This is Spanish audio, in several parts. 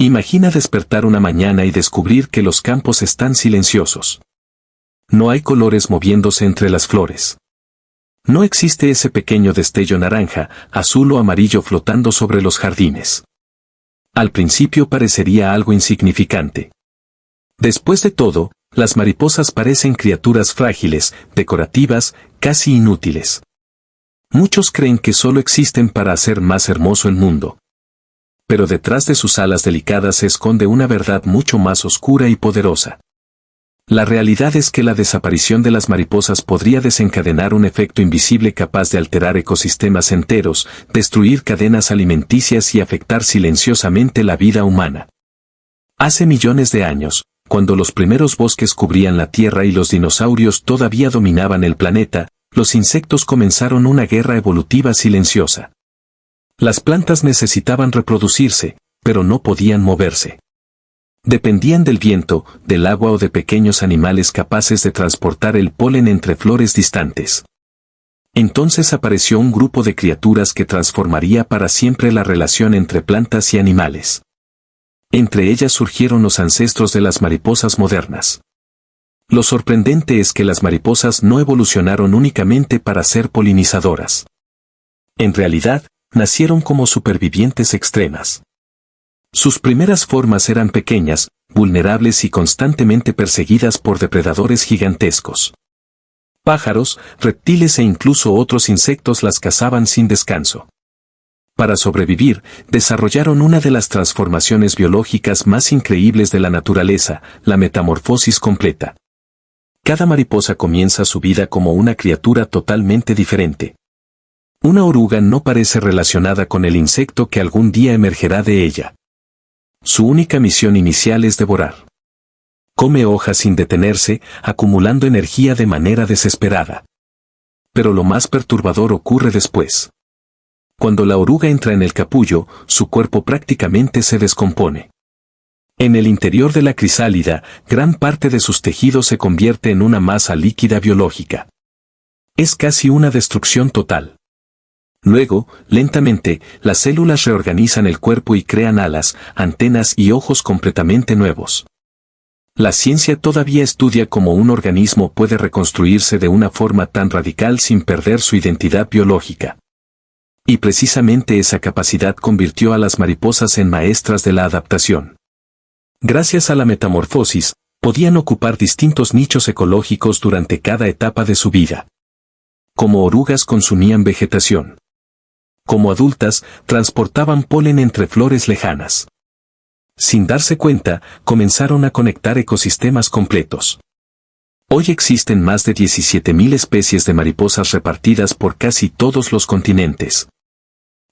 Imagina despertar una mañana y descubrir que los campos están silenciosos. No hay colores moviéndose entre las flores. No existe ese pequeño destello naranja, azul o amarillo flotando sobre los jardines. Al principio parecería algo insignificante. Después de todo, las mariposas parecen criaturas frágiles, decorativas, casi inútiles. Muchos creen que solo existen para hacer más hermoso el mundo. Pero detrás de sus alas delicadas se esconde una verdad mucho más oscura y poderosa. La realidad es que la desaparición de las mariposas podría desencadenar un efecto invisible capaz de alterar ecosistemas enteros, destruir cadenas alimenticias y afectar silenciosamente la vida humana. Hace millones de años, cuando los primeros bosques cubrían la Tierra y los dinosaurios todavía dominaban el planeta, los insectos comenzaron una guerra evolutiva silenciosa. Las plantas necesitaban reproducirse, pero no podían moverse. Dependían del viento, del agua o de pequeños animales capaces de transportar el polen entre flores distantes. Entonces apareció un grupo de criaturas que transformaría para siempre la relación entre plantas y animales. Entre ellas surgieron los ancestros de las mariposas modernas. Lo sorprendente es que las mariposas no evolucionaron únicamente para ser polinizadoras. En realidad, nacieron como supervivientes extremas. Sus primeras formas eran pequeñas, vulnerables y constantemente perseguidas por depredadores gigantescos. Pájaros, reptiles e incluso otros insectos las cazaban sin descanso. Para sobrevivir, desarrollaron una de las transformaciones biológicas más increíbles de la naturaleza, la metamorfosis completa. Cada mariposa comienza su vida como una criatura totalmente diferente. Una oruga no parece relacionada con el insecto que algún día emergerá de ella. Su única misión inicial es devorar. Come hojas sin detenerse, acumulando energía de manera desesperada. Pero lo más perturbador ocurre después. Cuando la oruga entra en el capullo, su cuerpo prácticamente se descompone. En el interior de la crisálida, gran parte de sus tejidos se convierte en una masa líquida biológica. Es casi una destrucción total. Luego, lentamente, las células reorganizan el cuerpo y crean alas, antenas y ojos completamente nuevos. La ciencia todavía estudia cómo un organismo puede reconstruirse de una forma tan radical sin perder su identidad biológica. Y precisamente esa capacidad convirtió a las mariposas en maestras de la adaptación. Gracias a la metamorfosis, podían ocupar distintos nichos ecológicos durante cada etapa de su vida. Como orugas consumían vegetación. Como adultas, transportaban polen entre flores lejanas. Sin darse cuenta, comenzaron a conectar ecosistemas completos. Hoy existen más de 17.000 especies de mariposas repartidas por casi todos los continentes.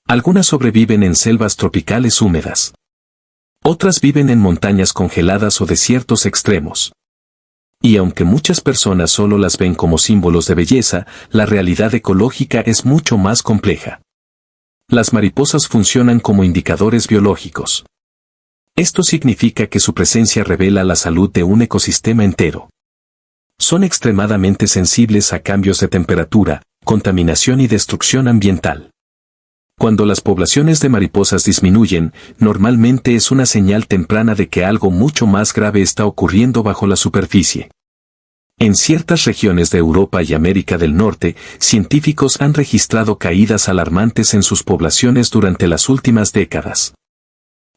Algunas sobreviven en selvas tropicales húmedas. Otras viven en montañas congeladas o desiertos extremos. Y aunque muchas personas solo las ven como símbolos de belleza, la realidad ecológica es mucho más compleja. Las mariposas funcionan como indicadores biológicos. Esto significa que su presencia revela la salud de un ecosistema entero. Son extremadamente sensibles a cambios de temperatura, contaminación y destrucción ambiental. Cuando las poblaciones de mariposas disminuyen, normalmente es una señal temprana de que algo mucho más grave está ocurriendo bajo la superficie. En ciertas regiones de Europa y América del Norte, científicos han registrado caídas alarmantes en sus poblaciones durante las últimas décadas.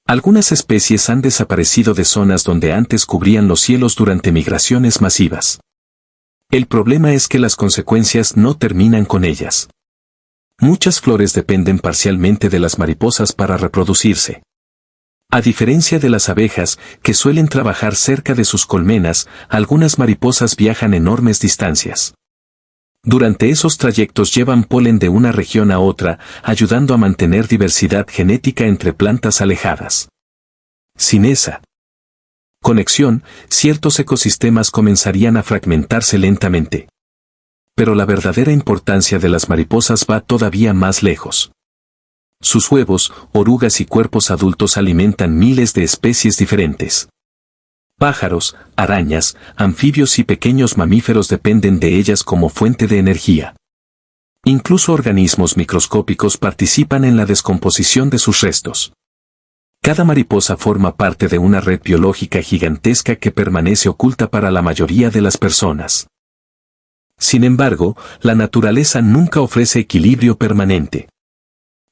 Algunas especies han desaparecido de zonas donde antes cubrían los cielos durante migraciones masivas. El problema es que las consecuencias no terminan con ellas. Muchas flores dependen parcialmente de las mariposas para reproducirse. A diferencia de las abejas, que suelen trabajar cerca de sus colmenas, algunas mariposas viajan enormes distancias. Durante esos trayectos llevan polen de una región a otra, ayudando a mantener diversidad genética entre plantas alejadas. Sin esa conexión, ciertos ecosistemas comenzarían a fragmentarse lentamente. Pero la verdadera importancia de las mariposas va todavía más lejos. Sus huevos, orugas y cuerpos adultos alimentan miles de especies diferentes. Pájaros, arañas, anfibios y pequeños mamíferos dependen de ellas como fuente de energía. Incluso organismos microscópicos participan en la descomposición de sus restos. Cada mariposa forma parte de una red biológica gigantesca que permanece oculta para la mayoría de las personas. Sin embargo, la naturaleza nunca ofrece equilibrio permanente.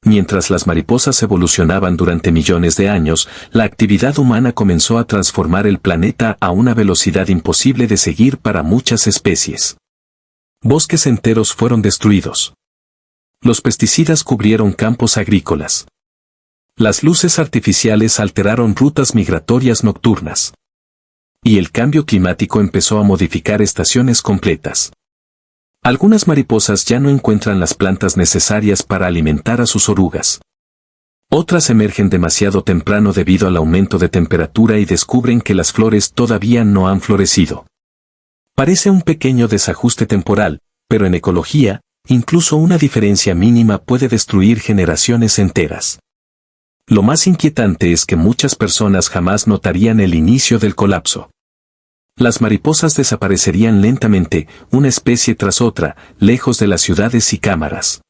Mientras las mariposas evolucionaban durante millones de años, la actividad humana comenzó a transformar el planeta a una velocidad imposible de seguir para muchas especies. Bosques enteros fueron destruidos. Los pesticidas cubrieron campos agrícolas. Las luces artificiales alteraron rutas migratorias nocturnas. Y el cambio climático empezó a modificar estaciones completas. Algunas mariposas ya no encuentran las plantas necesarias para alimentar a sus orugas. Otras emergen demasiado temprano debido al aumento de temperatura y descubren que las flores todavía no han florecido. Parece un pequeño desajuste temporal, pero en ecología, incluso una diferencia mínima puede destruir generaciones enteras. Lo más inquietante es que muchas personas jamás notarían el inicio del colapso. Las mariposas desaparecerían lentamente, una especie tras otra, lejos de las ciudades y cámaras.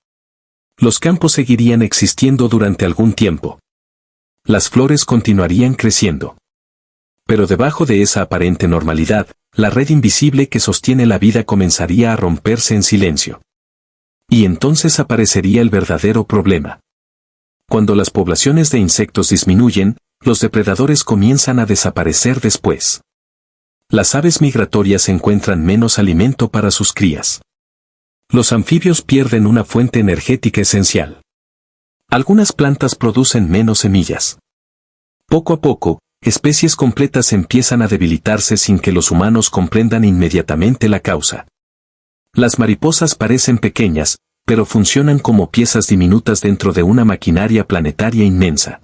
Los campos seguirían existiendo durante algún tiempo. Las flores continuarían creciendo. Pero debajo de esa aparente normalidad, la red invisible que sostiene la vida comenzaría a romperse en silencio. Y entonces aparecería el verdadero problema. Cuando las poblaciones de insectos disminuyen, los depredadores comienzan a desaparecer después. Las aves migratorias encuentran menos alimento para sus crías. Los anfibios pierden una fuente energética esencial. Algunas plantas producen menos semillas. Poco a poco, especies completas empiezan a debilitarse sin que los humanos comprendan inmediatamente la causa. Las mariposas parecen pequeñas, pero funcionan como piezas diminutas dentro de una maquinaria planetaria inmensa.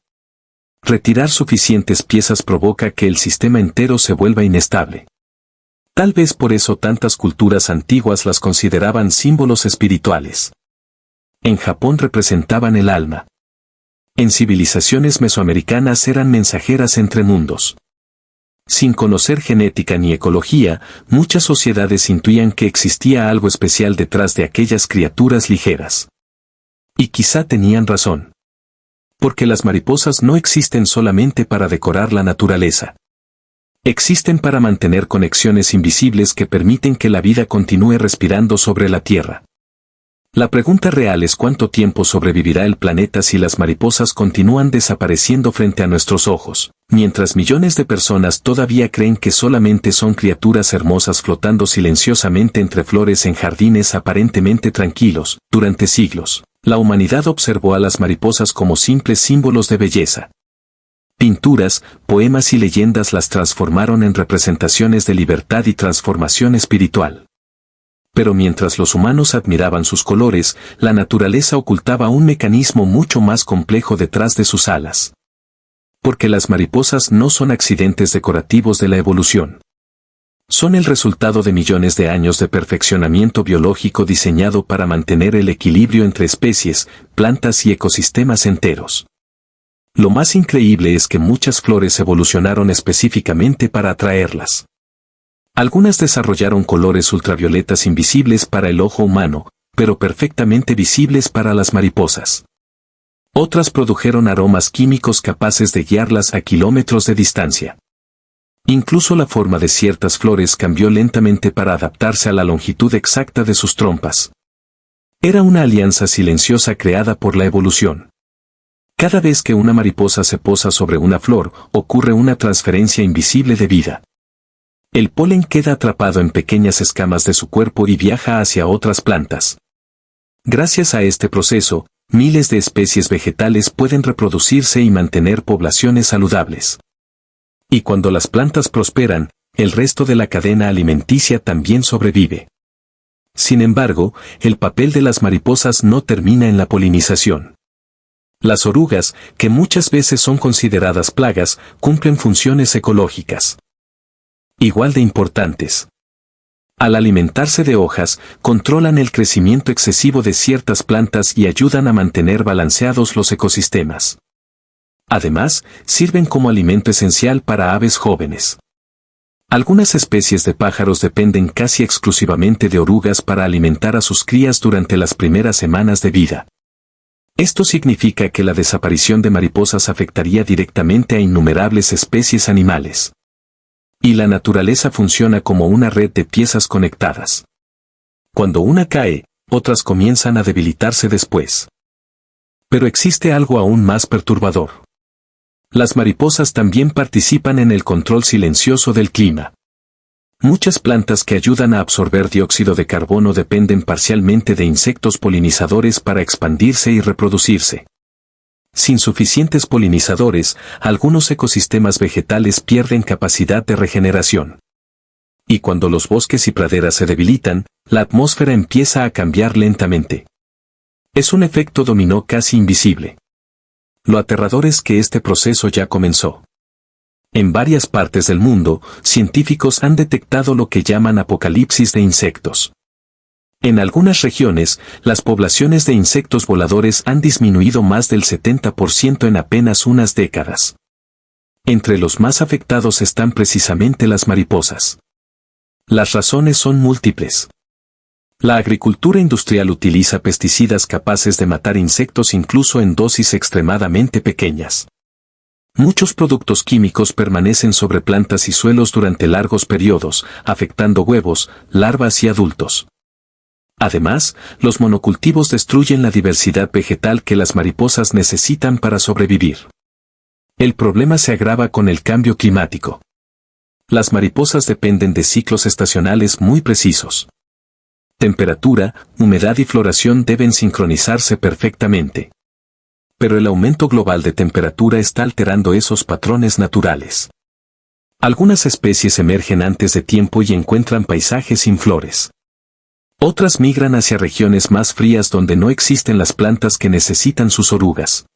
Retirar suficientes piezas provoca que el sistema entero se vuelva inestable. Tal vez por eso tantas culturas antiguas las consideraban símbolos espirituales. En Japón representaban el alma. En civilizaciones mesoamericanas eran mensajeras entre mundos. Sin conocer genética ni ecología, muchas sociedades intuían que existía algo especial detrás de aquellas criaturas ligeras. Y quizá tenían razón. Porque las mariposas no existen solamente para decorar la naturaleza. Existen para mantener conexiones invisibles que permiten que la vida continúe respirando sobre la Tierra. La pregunta real es cuánto tiempo sobrevivirá el planeta si las mariposas continúan desapareciendo frente a nuestros ojos, mientras millones de personas todavía creen que solamente son criaturas hermosas flotando silenciosamente entre flores en jardines aparentemente tranquilos. Durante siglos, la humanidad observó a las mariposas como simples símbolos de belleza. Pinturas, poemas y leyendas las transformaron en representaciones de libertad y transformación espiritual. Pero mientras los humanos admiraban sus colores, la naturaleza ocultaba un mecanismo mucho más complejo detrás de sus alas. Porque las mariposas no son accidentes decorativos de la evolución. Son el resultado de millones de años de perfeccionamiento biológico diseñado para mantener el equilibrio entre especies, plantas y ecosistemas enteros. Lo más increíble es que muchas flores evolucionaron específicamente para atraerlas. Algunas desarrollaron colores ultravioletas invisibles para el ojo humano, pero perfectamente visibles para las mariposas. Otras produjeron aromas químicos capaces de guiarlas a kilómetros de distancia. Incluso la forma de ciertas flores cambió lentamente para adaptarse a la longitud exacta de sus trompas. Era una alianza silenciosa creada por la evolución. Cada vez que una mariposa se posa sobre una flor, ocurre una transferencia invisible de vida. El polen queda atrapado en pequeñas escamas de su cuerpo y viaja hacia otras plantas. Gracias a este proceso, miles de especies vegetales pueden reproducirse y mantener poblaciones saludables. Y cuando las plantas prosperan, el resto de la cadena alimenticia también sobrevive. Sin embargo, el papel de las mariposas no termina en la polinización. Las orugas, que muchas veces son consideradas plagas, cumplen funciones ecológicas igual de importantes. Al alimentarse de hojas, controlan el crecimiento excesivo de ciertas plantas y ayudan a mantener balanceados los ecosistemas. Además, sirven como alimento esencial para aves jóvenes. Algunas especies de pájaros dependen casi exclusivamente de orugas para alimentar a sus crías durante las primeras semanas de vida. Esto significa que la desaparición de mariposas afectaría directamente a innumerables especies animales. Y la naturaleza funciona como una red de piezas conectadas. Cuando una cae, otras comienzan a debilitarse después. Pero existe algo aún más perturbador. Las mariposas también participan en el control silencioso del clima. Muchas plantas que ayudan a absorber dióxido de carbono dependen parcialmente de insectos polinizadores para expandirse y reproducirse. Sin suficientes polinizadores, algunos ecosistemas vegetales pierden capacidad de regeneración. Y cuando los bosques y praderas se debilitan, la atmósfera empieza a cambiar lentamente. Es un efecto dominó casi invisible. Lo aterrador es que este proceso ya comenzó. En varias partes del mundo, científicos han detectado lo que llaman apocalipsis de insectos. En algunas regiones, las poblaciones de insectos voladores han disminuido más del 70% en apenas unas décadas. Entre los más afectados están precisamente las mariposas. Las razones son múltiples. La agricultura industrial utiliza pesticidas capaces de matar insectos incluso en dosis extremadamente pequeñas. Muchos productos químicos permanecen sobre plantas y suelos durante largos periodos, afectando huevos, larvas y adultos. Además, los monocultivos destruyen la diversidad vegetal que las mariposas necesitan para sobrevivir. El problema se agrava con el cambio climático. Las mariposas dependen de ciclos estacionales muy precisos. Temperatura, humedad y floración deben sincronizarse perfectamente. Pero el aumento global de temperatura está alterando esos patrones naturales. Algunas especies emergen antes de tiempo y encuentran paisajes sin flores. Otras migran hacia regiones más frías donde no existen las plantas que necesitan sus orugas.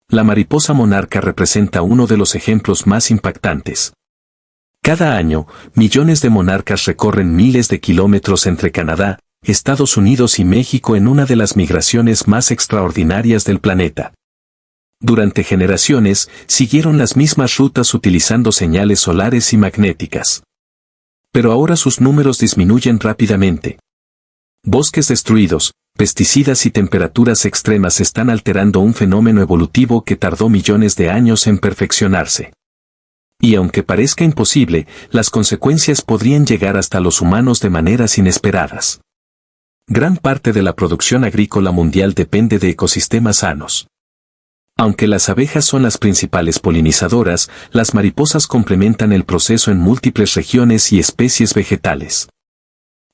La mariposa monarca representa uno de los ejemplos más impactantes. Cada año, millones de monarcas recorren miles de kilómetros entre Canadá, Estados Unidos y México en una de las migraciones más extraordinarias del planeta. Durante generaciones, siguieron las mismas rutas utilizando señales solares y magnéticas. Pero ahora sus números disminuyen rápidamente. Bosques destruidos, pesticidas y temperaturas extremas están alterando un fenómeno evolutivo que tardó millones de años en perfeccionarse. Y aunque parezca imposible, las consecuencias podrían llegar hasta los humanos de maneras inesperadas. Gran parte de la producción agrícola mundial depende de ecosistemas sanos. Aunque las abejas son las principales polinizadoras, las mariposas complementan el proceso en múltiples regiones y especies vegetales.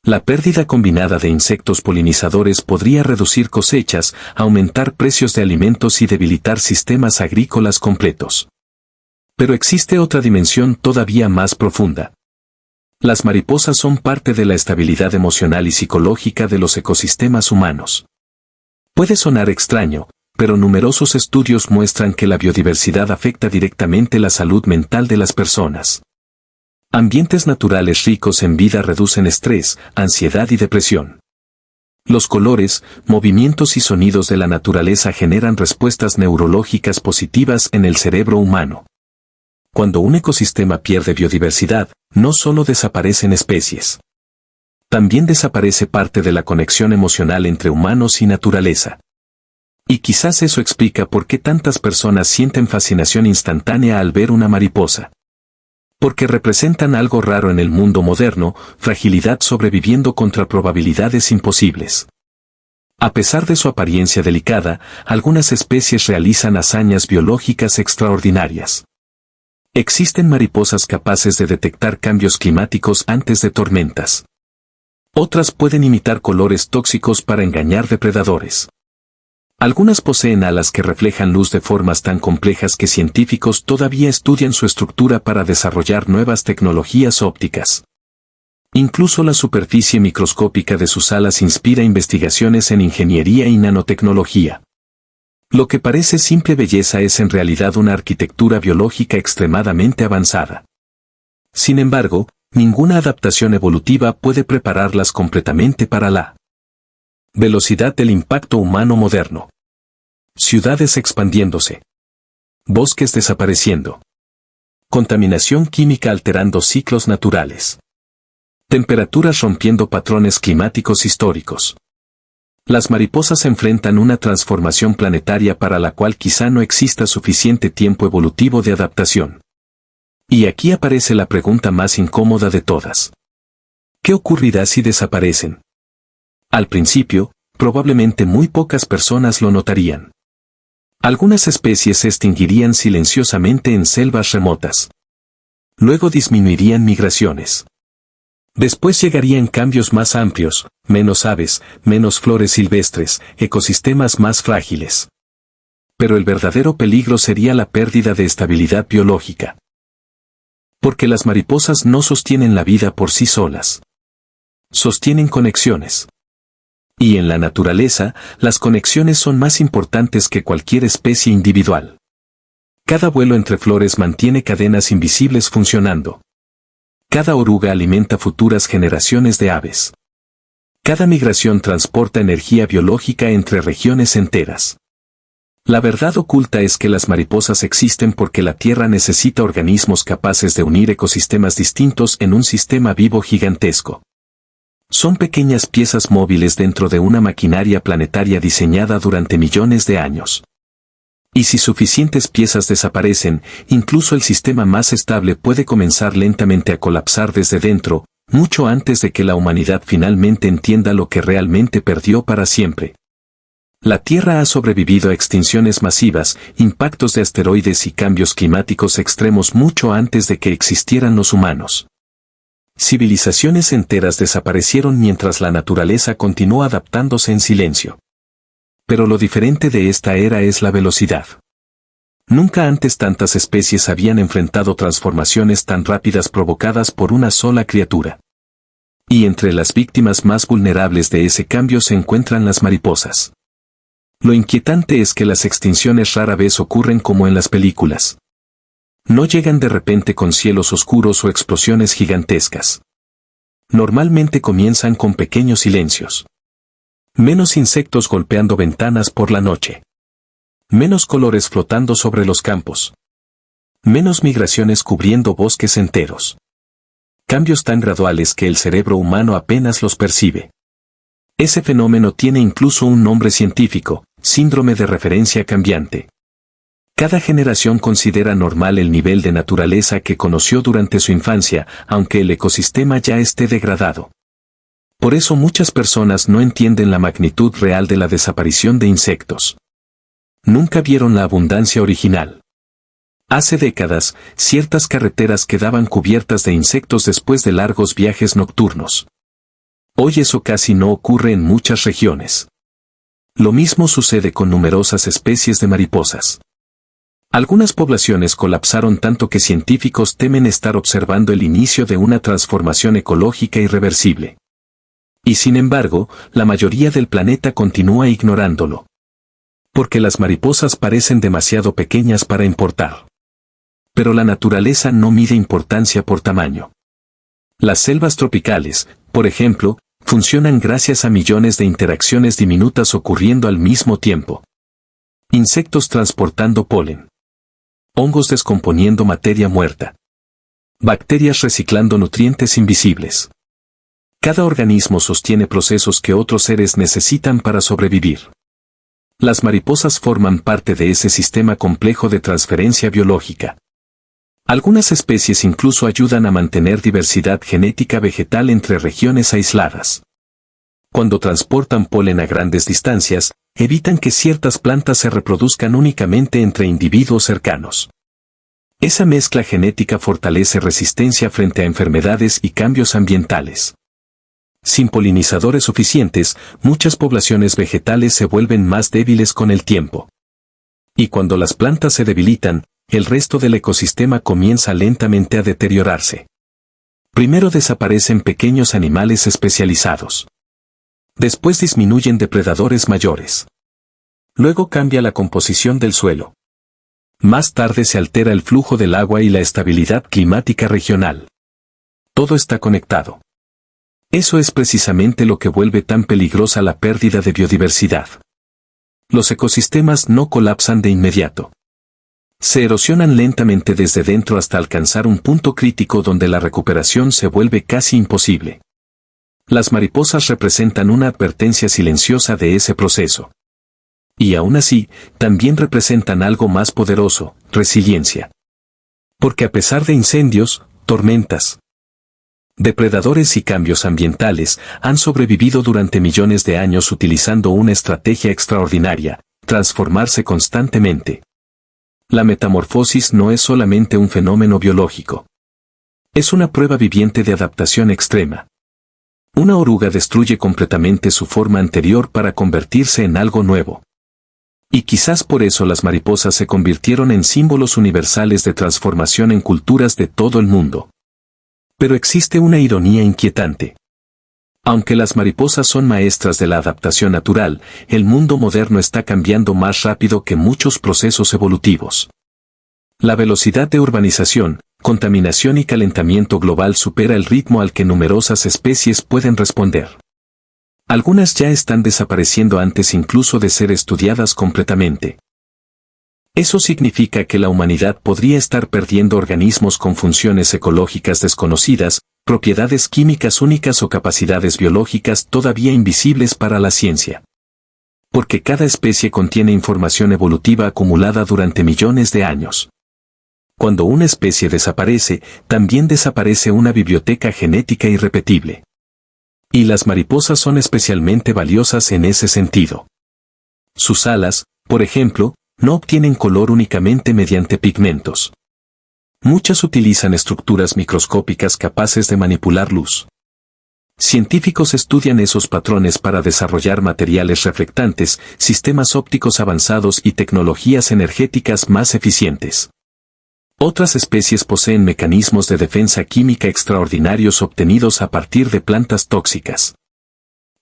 La pérdida combinada de insectos polinizadores podría reducir cosechas, aumentar precios de alimentos y debilitar sistemas agrícolas completos. Pero existe otra dimensión todavía más profunda. Las mariposas son parte de la estabilidad emocional y psicológica de los ecosistemas humanos. Puede sonar extraño, pero numerosos estudios muestran que la biodiversidad afecta directamente la salud mental de las personas. Ambientes naturales ricos en vida reducen estrés, ansiedad y depresión. Los colores, movimientos y sonidos de la naturaleza generan respuestas neurológicas positivas en el cerebro humano. Cuando un ecosistema pierde biodiversidad, no solo desaparecen especies. También desaparece parte de la conexión emocional entre humanos y naturaleza. Y quizás eso explica por qué tantas personas sienten fascinación instantánea al ver una mariposa. Porque representan algo raro en el mundo moderno, fragilidad sobreviviendo contra probabilidades imposibles. A pesar de su apariencia delicada, algunas especies realizan hazañas biológicas extraordinarias. Existen mariposas capaces de detectar cambios climáticos antes de tormentas. Otras pueden imitar colores tóxicos para engañar depredadores. Algunas poseen alas que reflejan luz de formas tan complejas que científicos todavía estudian su estructura para desarrollar nuevas tecnologías ópticas. Incluso la superficie microscópica de sus alas inspira investigaciones en ingeniería y nanotecnología. Lo que parece simple belleza es en realidad una arquitectura biológica extremadamente avanzada. Sin embargo, ninguna adaptación evolutiva puede prepararlas completamente para la velocidad del impacto humano moderno. Ciudades expandiéndose. Bosques desapareciendo. Contaminación química alterando ciclos naturales. Temperaturas rompiendo patrones climáticos históricos. Las mariposas enfrentan una transformación planetaria para la cual quizá no exista suficiente tiempo evolutivo de adaptación. Y aquí aparece la pregunta más incómoda de todas. ¿Qué ocurrirá si desaparecen? Al principio, probablemente muy pocas personas lo notarían. Algunas especies se extinguirían silenciosamente en selvas remotas. Luego disminuirían migraciones. Después llegarían cambios más amplios, menos aves, menos flores silvestres, ecosistemas más frágiles. Pero el verdadero peligro sería la pérdida de estabilidad biológica. Porque las mariposas no sostienen la vida por sí solas. Sostienen conexiones. Y en la naturaleza, las conexiones son más importantes que cualquier especie individual. Cada vuelo entre flores mantiene cadenas invisibles funcionando. Cada oruga alimenta futuras generaciones de aves. Cada migración transporta energía biológica entre regiones enteras. La verdad oculta es que las mariposas existen porque la Tierra necesita organismos capaces de unir ecosistemas distintos en un sistema vivo gigantesco. Son pequeñas piezas móviles dentro de una maquinaria planetaria diseñada durante millones de años. Y si suficientes piezas desaparecen, incluso el sistema más estable puede comenzar lentamente a colapsar desde dentro, mucho antes de que la humanidad finalmente entienda lo que realmente perdió para siempre. La Tierra ha sobrevivido a extinciones masivas, impactos de asteroides y cambios climáticos extremos mucho antes de que existieran los humanos. Civilizaciones enteras desaparecieron mientras la naturaleza continuó adaptándose en silencio. Pero lo diferente de esta era es la velocidad. Nunca antes tantas especies habían enfrentado transformaciones tan rápidas provocadas por una sola criatura. Y entre las víctimas más vulnerables de ese cambio se encuentran las mariposas. Lo inquietante es que las extinciones rara vez ocurren como en las películas. No llegan de repente con cielos oscuros o explosiones gigantescas. Normalmente comienzan con pequeños silencios. Menos insectos golpeando ventanas por la noche. Menos colores flotando sobre los campos. Menos migraciones cubriendo bosques enteros. Cambios tan graduales que el cerebro humano apenas los percibe. Ese fenómeno tiene incluso un nombre científico, síndrome de referencia cambiante. Cada generación considera normal el nivel de naturaleza que conoció durante su infancia, aunque el ecosistema ya esté degradado. Por eso muchas personas no entienden la magnitud real de la desaparición de insectos. Nunca vieron la abundancia original. Hace décadas, ciertas carreteras quedaban cubiertas de insectos después de largos viajes nocturnos. Hoy eso casi no ocurre en muchas regiones. Lo mismo sucede con numerosas especies de mariposas. Algunas poblaciones colapsaron tanto que científicos temen estar observando el inicio de una transformación ecológica irreversible. Y sin embargo, la mayoría del planeta continúa ignorándolo. Porque las mariposas parecen demasiado pequeñas para importar. Pero la naturaleza no mide importancia por tamaño. Las selvas tropicales, por ejemplo, funcionan gracias a millones de interacciones diminutas ocurriendo al mismo tiempo. Insectos transportando polen. Hongos descomponiendo materia muerta. Bacterias reciclando nutrientes invisibles. Cada organismo sostiene procesos que otros seres necesitan para sobrevivir. Las mariposas forman parte de ese sistema complejo de transferencia biológica. Algunas especies incluso ayudan a mantener diversidad genética vegetal entre regiones aisladas. Cuando transportan polen a grandes distancias, evitan que ciertas plantas se reproduzcan únicamente entre individuos cercanos. Esa mezcla genética fortalece resistencia frente a enfermedades y cambios ambientales. Sin polinizadores suficientes, muchas poblaciones vegetales se vuelven más débiles con el tiempo. Y cuando las plantas se debilitan, el resto del ecosistema comienza lentamente a deteriorarse. Primero desaparecen pequeños animales especializados. Después disminuyen depredadores mayores. Luego cambia la composición del suelo. Más tarde se altera el flujo del agua y la estabilidad climática regional. Todo está conectado. Eso es precisamente lo que vuelve tan peligrosa la pérdida de biodiversidad. Los ecosistemas no colapsan de inmediato. Se erosionan lentamente desde dentro hasta alcanzar un punto crítico donde la recuperación se vuelve casi imposible. Las mariposas representan una advertencia silenciosa de ese proceso. Y aún así, también representan algo más poderoso, resiliencia. Porque a pesar de incendios, tormentas, depredadores y cambios ambientales, han sobrevivido durante millones de años utilizando una estrategia extraordinaria, transformarse constantemente. La metamorfosis no es solamente un fenómeno biológico. Es una prueba viviente de adaptación extrema. Una oruga destruye completamente su forma anterior para convertirse en algo nuevo. Y quizás por eso las mariposas se convirtieron en símbolos universales de transformación en culturas de todo el mundo. Pero existe una ironía inquietante. Aunque las mariposas son maestras de la adaptación natural, el mundo moderno está cambiando más rápido que muchos procesos evolutivos. La velocidad de urbanización, contaminación y calentamiento global supera el ritmo al que numerosas especies pueden responder. Algunas ya están desapareciendo antes incluso de ser estudiadas completamente. Eso significa que la humanidad podría estar perdiendo organismos con funciones ecológicas desconocidas, propiedades químicas únicas o capacidades biológicas todavía invisibles para la ciencia. Porque cada especie contiene información evolutiva acumulada durante millones de años. Cuando una especie desaparece, también desaparece una biblioteca genética irrepetible. Y las mariposas son especialmente valiosas en ese sentido. Sus alas, por ejemplo, no obtienen color únicamente mediante pigmentos. Muchas utilizan estructuras microscópicas capaces de manipular luz. Científicos estudian esos patrones para desarrollar materiales reflectantes, sistemas ópticos avanzados y tecnologías energéticas más eficientes. Otras especies poseen mecanismos de defensa química extraordinarios obtenidos a partir de plantas tóxicas.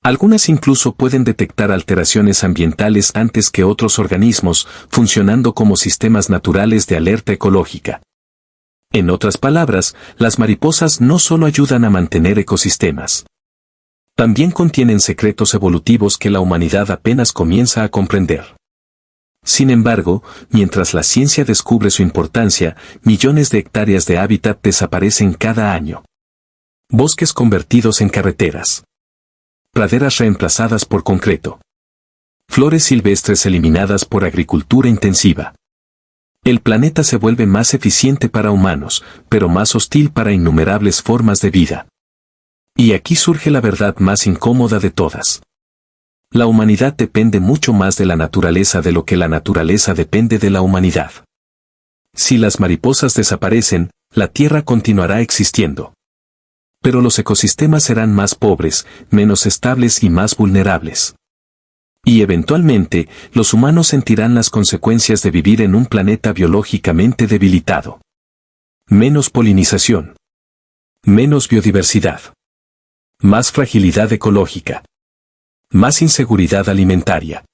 Algunas incluso pueden detectar alteraciones ambientales antes que otros organismos, funcionando como sistemas naturales de alerta ecológica. En otras palabras, las mariposas no solo ayudan a mantener ecosistemas. También contienen secretos evolutivos que la humanidad apenas comienza a comprender. Sin embargo, mientras la ciencia descubre su importancia, millones de hectáreas de hábitat desaparecen cada año. Bosques convertidos en carreteras. Praderas reemplazadas por concreto. Flores silvestres eliminadas por agricultura intensiva. El planeta se vuelve más eficiente para humanos, pero más hostil para innumerables formas de vida. Y aquí surge la verdad más incómoda de todas. La humanidad depende mucho más de la naturaleza de lo que la naturaleza depende de la humanidad. Si las mariposas desaparecen, la Tierra continuará existiendo. Pero los ecosistemas serán más pobres, menos estables y más vulnerables. Y eventualmente, los humanos sentirán las consecuencias de vivir en un planeta biológicamente debilitado. Menos polinización. Menos biodiversidad. Más fragilidad ecológica. Más inseguridad alimentaria.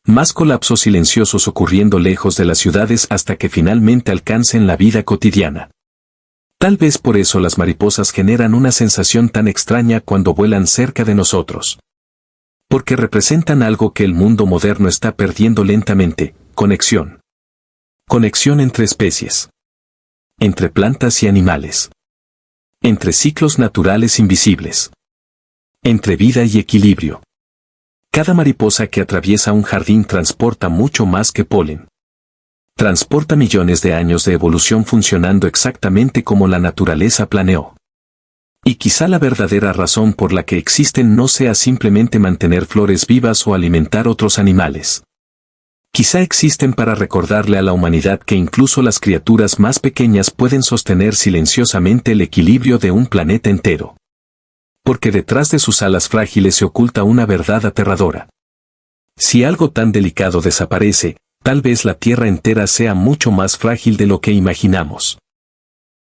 Más colapsos silenciosos ocurriendo lejos de las ciudades hasta que finalmente alcancen la vida cotidiana. Tal vez por eso las mariposas generan una sensación tan extraña cuando vuelan cerca de nosotros. Porque representan algo que el mundo moderno está perdiendo lentamente: conexión. Conexión entre especies. Entre plantas y animales. Entre ciclos naturales invisibles. Entre vida y equilibrio. Cada mariposa que atraviesa un jardín transporta mucho más que polen. Transporta millones de años de evolución funcionando exactamente como la naturaleza planeó. Y quizá la verdadera razón por la que existen no sea simplemente mantener flores vivas o alimentar otros animales. Quizá existen para recordarle a la humanidad que incluso las criaturas más pequeñas pueden sostener silenciosamente el equilibrio de un planeta entero. Porque detrás de sus alas frágiles se oculta una verdad aterradora. Si algo tan delicado desaparece, tal vez la Tierra entera sea mucho más frágil de lo que imaginamos.